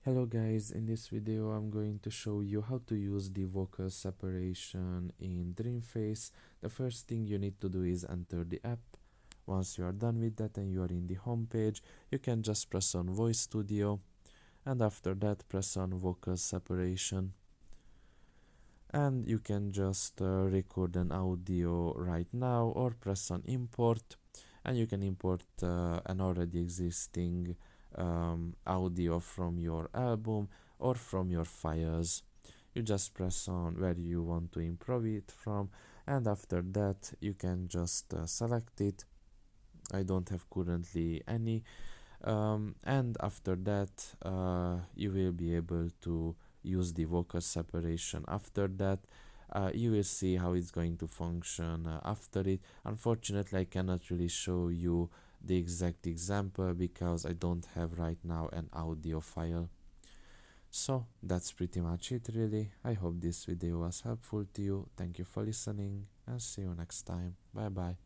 Hello guys, in this video I'm going to show you how to use the vocal separation in Dreamface. The first thing you need to do is enter the app. Once you are done with that and you are in the home page, you can just press on Voice Studio, and after that press on Vocal Separation. And you can just record an audio right now or press on Import, and you can import an already existing audio from your album or from your files. You just press on where you want to improve it from, and after that you can just select it. I don't have currently any, and after that you will be able to use the vocal separation. After that you will see how it's going to function after it. Unfortunately, I cannot really show you the exact example because I don't have right now an audio file. So that's pretty much it really. I hope this video was helpful to you. Thank you for listening and see you next time. Bye bye.